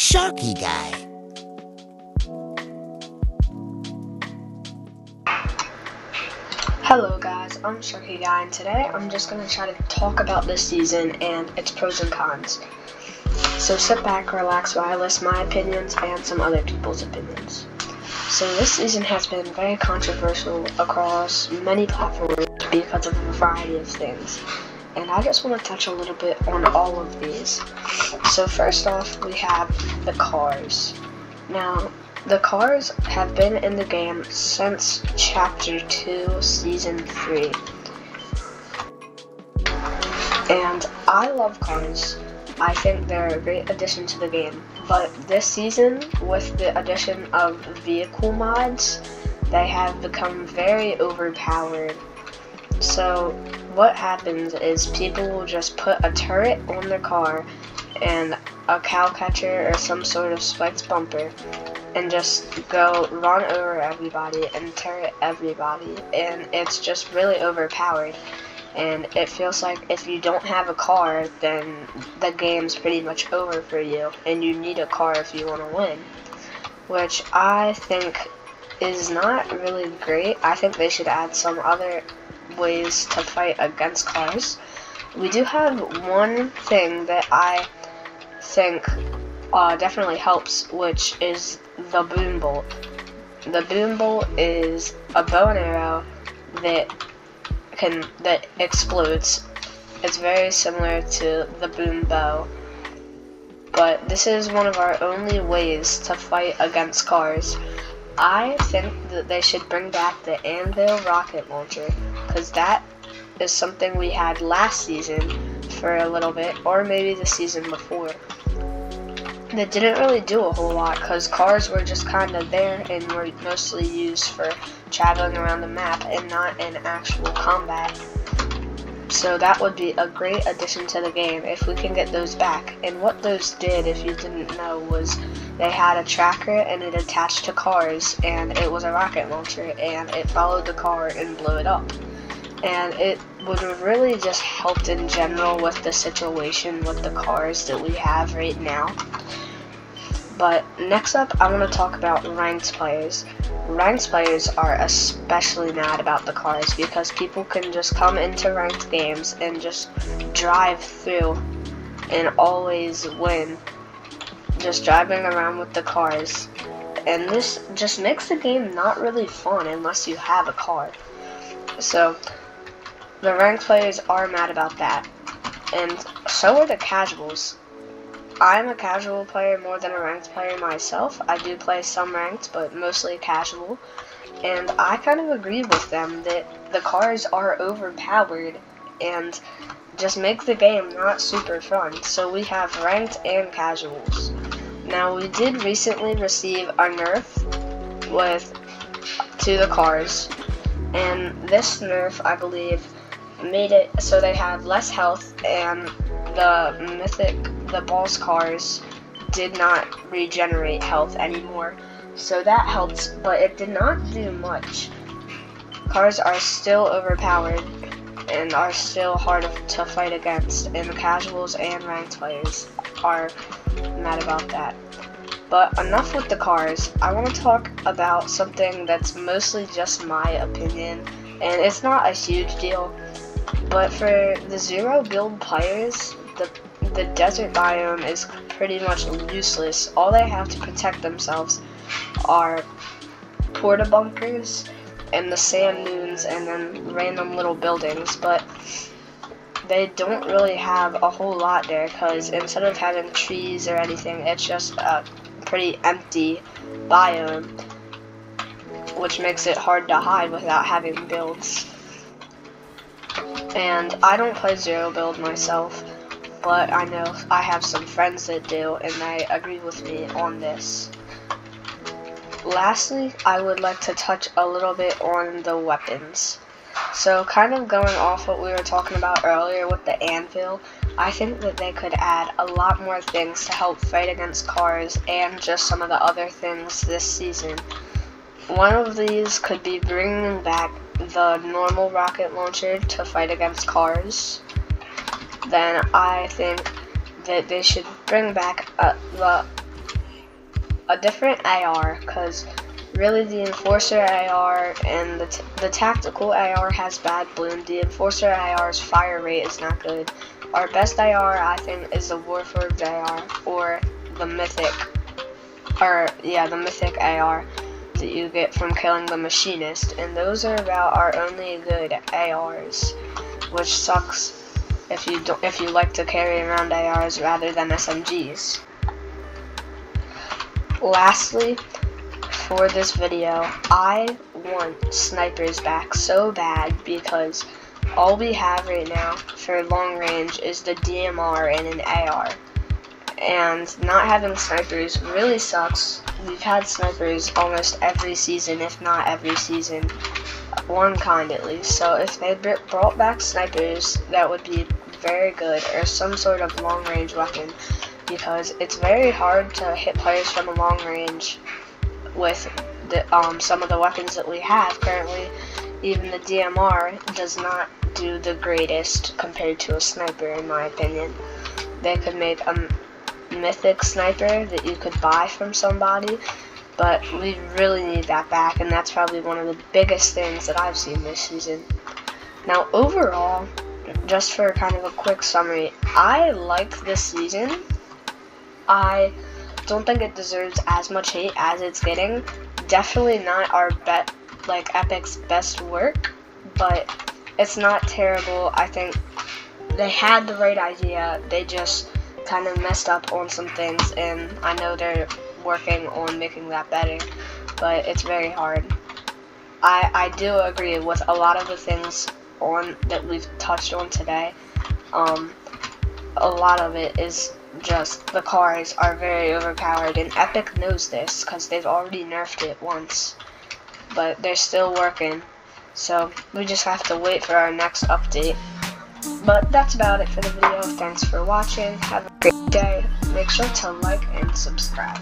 Sharky Guy. Hello guys, I'm Sharky Guy, and today I'm just going to try to talk about this season and its pros and cons. So sit back, relax while I list my opinions and some other people's opinions. So this season has been very controversial across many platforms because of a variety of things. And I just want to touch a little bit on all of these. So first off, we have the cars. Now, the cars have been in the game since Chapter 2, Season 3. And I love cars. I think they're a great addition to the game. But this season, with the addition of vehicle mods, they have become very overpowered. So what happens is people will just put a turret on their car and a cow catcher or some sort of spiked bumper and just go run over everybody and turret everybody, and it's just really overpowered. And it feels like if you don't have a car, then the game's pretty much over for you, and you need a car if you want to win, which I think is not really great. I think they should add some other ways to fight against cars. We do have one thing that I think definitely helps, which is the boom bolt. The boom bolt is a bow and arrow that explodes. It's very similar to the boom bow, but this is one of our only ways to fight against cars. I think that they should bring back the Anvil rocket launcher, because that is something we had last season for a little bit, or maybe the season before. That didn't really do a whole lot because cars were just kind of there and were mostly used for traveling around the map and not in actual combat. So that would be a great addition to the game if we can get those back. And what those did, if you didn't know, was they had a tracker and it attached to cars, and it was a rocket launcher, and it followed the car and blew it up. And it would have really just helped in general with the situation with the cars that we have right now. But next up, I want to talk about ranked players. Ranked players are especially mad about the cars because people can just come into ranked games and just drive through and always win, just driving around with the cars. And this just makes the game not really fun unless you have a car. So the ranked players are mad about that, and so are the casuals. I'm a casual player more than a ranked player myself. I do play some ranked, but mostly casual, and I kind of agree with them that the cars are overpowered and just make the game not super fun. So we have ranked and casuals. Now, we did recently receive a nerf to the cars, and this nerf, I believe, made it so they had less health, and the boss cars did not regenerate health anymore. So that helps, but it did not do much. Cars are still overpowered and are still hard to fight against, and the casuals and ranked players are mad about that. But enough with the cars. I want to talk about something that's mostly just my opinion, and it's not a huge deal. But for the zero build players, the desert biome is pretty much useless. All they have to protect themselves are porta bunkers and the sand dunes and then random little buildings, but they don't really have a whole lot there because instead of having trees or anything, it's just a pretty empty biome, which makes it hard to hide without having builds. And I don't play zero build myself, but I know I have some friends that do, and they agree with me on this. Lastly, I would like to touch a little bit on the weapons. So kind of going off what we were talking about earlier with the Anvil, I think that they could add a lot more things to help fight against cars and just some of the other things this season. One of these could be bringing back the normal rocket launcher to fight against cars. Then I think that they should bring back the a different AR, because really the Enforcer AR and the Tactical AR has bad bloom. The Enforcer AR's fire rate is not good. Our best AR, I think, is the Warforged AR, or the Mythic, the Mythic AR that you get from killing the Machinist, and those are about our only good ARs, which sucks if you like to carry around ARs rather than SMGs. Lastly, for this video, I want snipers back so bad because all we have right now for long range is the DMR and an AR. And not having snipers really sucks. We've had snipers almost every season, if not every season. One kind at least. So if they brought back snipers, that would be very good, or some sort of long range weapon, because it's very hard to hit players from a long range with some of the weapons that we have currently. Even the DMR does not do the greatest compared to a sniper, in my opinion. They could make a Mythic sniper that you could buy from somebody, but we really need that back, and that's probably one of the biggest things that I've seen this season. Now overall, just for kind of a quick summary, I like this season. I don't think it deserves as much hate as it's getting. Definitely not our Epic's best work, but it's not terrible. I think they had the right idea. They just kind of messed up on some things, and I know they're working on making that better, but it's very hard. I do agree with a lot of the things that we've touched on today. A lot of it is just the cars are very overpowered, and Epic knows this because they've already nerfed it once, but they're still working, so we just have to wait for our next update. But that's about it for the video. Thanks for watching. Have a great day. Make sure to like and subscribe.